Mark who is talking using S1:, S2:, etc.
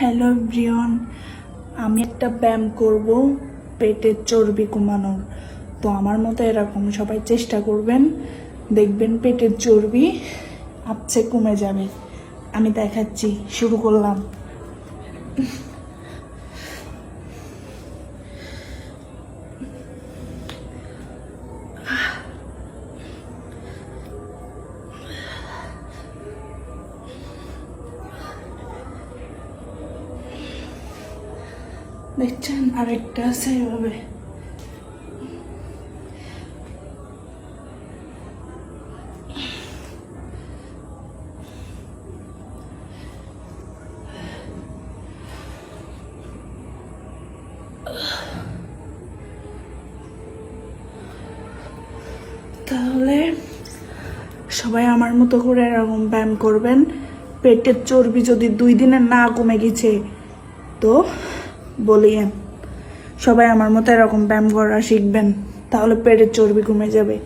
S1: Hello everyone, আমি একটা ব্যায়াম করব পেটের চর্বি কমানোর। তো আমার মতো এরকম সবাই চেষ্টা করবেন, দেখবেন পেটের চর্বি আপচে কমে যাবে। আমি দেখাচ্ছি, শুরু করলাম। দেখছেন, আরেকটা আছে এভাবে। তাহলে সবাই আমার মতো করে এরকম ব্যায়াম করবেন। পেটের চর্বি যদি 2 দিনে না কমে গেছে তো বলিয়েন, সবাই আমার মতো এরকম ব্যায়াম করা শিখবেন, তাহলে পেটের চর্বি কমে যাবে।